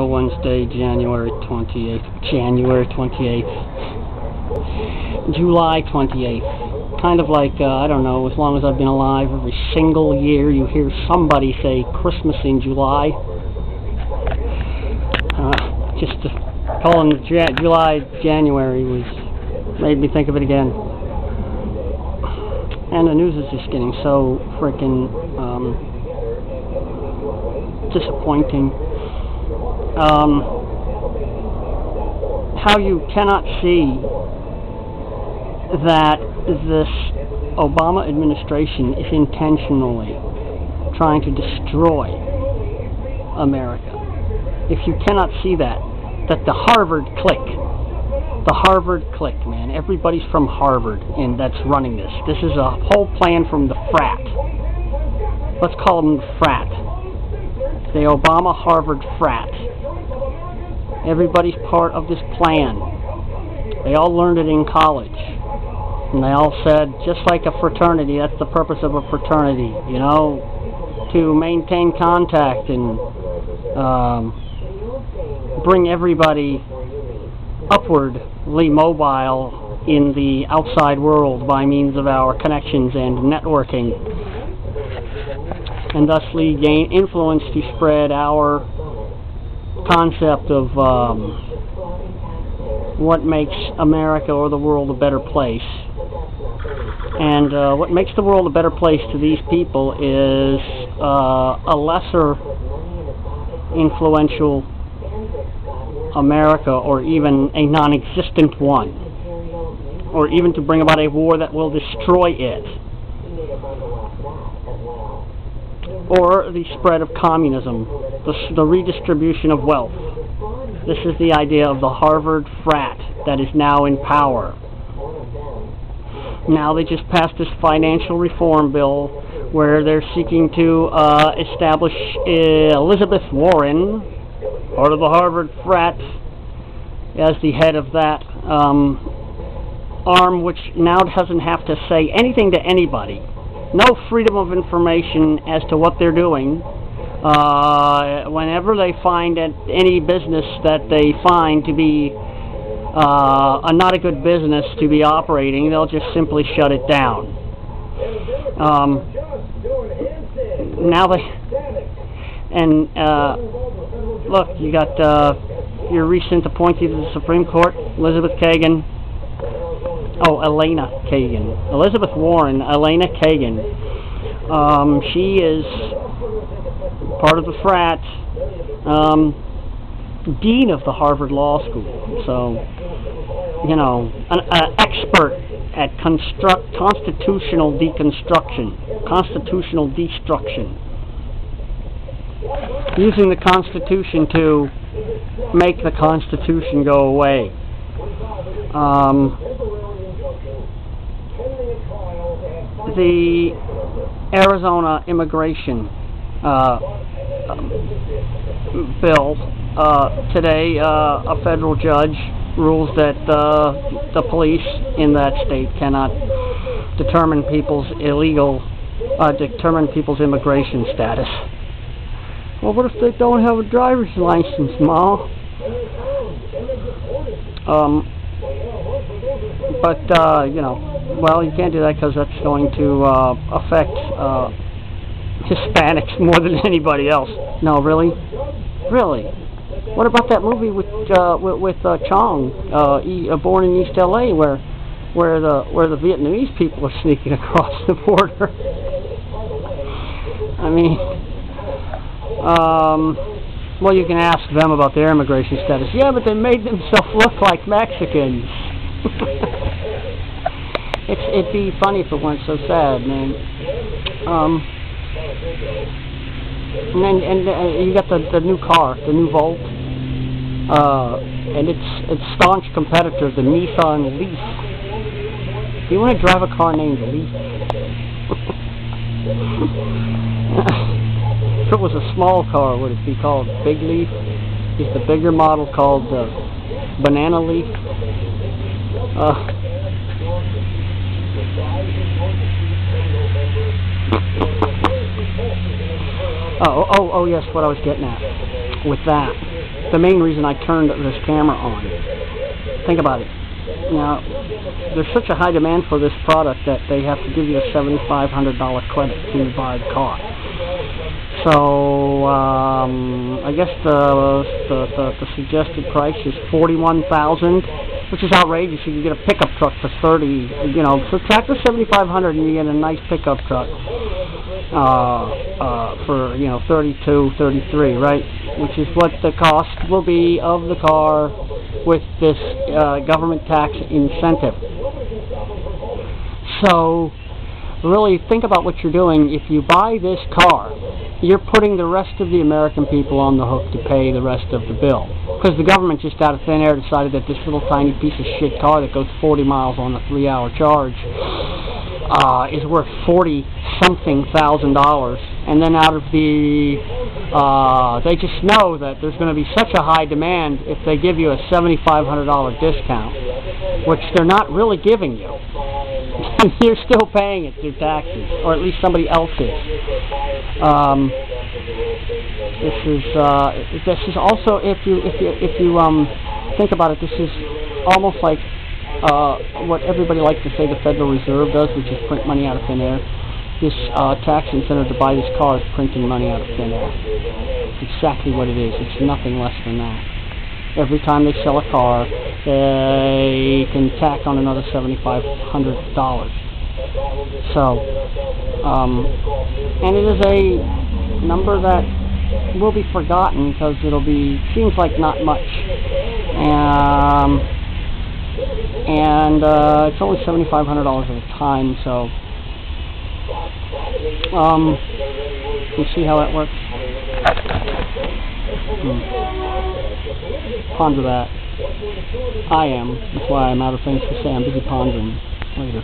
Wednesday, January 28th. January 28th. July 28th. Kind of like, I don't know, as long as I've been alive, every single year you hear somebody say Christmas in July. Just calling July January made me think of it again. And the news is just getting so frickin' disappointing. How you cannot see that this Obama administration is intentionally trying to destroy America. If you cannot see that the Harvard clique, man, everybody's from Harvard and that's running this. This is a whole plan from the FRAT. Let's call them the FRAT. The Obama-Harvard FRAT. Everybody's part of this plan. They all learned it in college. And they all said, just like a fraternity, that's the purpose of a fraternity, you know, to maintain contact and bring everybody upwardly mobile in the outside world by means of our connections and networking, and thusly gain influence to spread our concept of what makes America or the world a better place. And what makes the world a better place to these people is a lesser influential America, or even a non-existent one, or even to bring about a war that will destroy it, or the spread of communism, the redistribution of wealth. This is the idea of the Harvard FRAT that is now in power. Now they just passed this financial reform bill where they're seeking to establish Elizabeth Warren, part of the Harvard FRAT, as the head of that arm, which now doesn't have to say anything to anybody. No freedom of information as to what they're doing. Whenever they find any business that they find to be not a good business to be operating, they'll just simply shut it down. Now they... And look, you got your recent appointee to the Supreme Court, Elizabeth Kagan. Oh, Elena Kagan. Elizabeth Warren, Elena Kagan. She is part of the FRAT, dean of the Harvard Law School. So, you know, an expert at constitutional deconstruction, constitutional destruction. Using the Constitution to make the Constitution go away. The Arizona immigration bill, today a federal judge rules that the police in that state cannot determine people's immigration status. Well, what if they don't have a driver's license, Ma? You know, well, you can't do that because that's going to affect Hispanics more than anybody else. No, really? Really? What about that movie with Chong, Born in East LA, where the Vietnamese people are sneaking across the border? I mean... well, you can ask them about their immigration status. Yeah, but they made themselves look like Mexicans. It'd be funny if it weren't so sad, man. And you got the new car, the new Volt, and its staunch competitor, the Nissan Leaf. Do you want to drive a car named Leaf? If it was a small car, would it be called Big Leaf? Is the bigger model called Banana Leaf? Oh, yes, what I was getting at. with that. The main reason I turned this camera on. Think about it. Now, there's such a high demand for this product that they have to give you a $7,500 credit to buy the car. So I guess the suggested price is $41,000, which is outrageous. You can get a pickup truck for $30,000. You know, subtract the $7,500 and you get a nice pickup truck for $32,000, $33,000, right? Which is what the cost will be of the car with this government tax incentive. So really think about what you're doing. If you buy this car, you're putting the rest of the American people on the hook to pay the rest of the bill. Because the government just out of thin air decided that this little tiny piece of shit car that goes 40 miles on a 3-hour charge is worth $40-something thousand. And then out of the, they just know that there's going to be such a high demand if they give you a $7,500 discount, which they're not really giving you. You're still paying it through taxes, or at least somebody else is. This is also, if you think about it, this is almost like what everybody likes to say the Federal Reserve does, which is print money out of thin air. This tax incentive to buy this car is printing money out of thin air. It's exactly what it is. It's nothing less than that. Every time they sell a car, they can tack on another $7,500. So, and it is a number that will be forgotten because seems like not much. And it's only $7,500 at a time, so you see how that works? Ponder that. I am. That's why I'm out of things to say. I'm busy pondering. Later.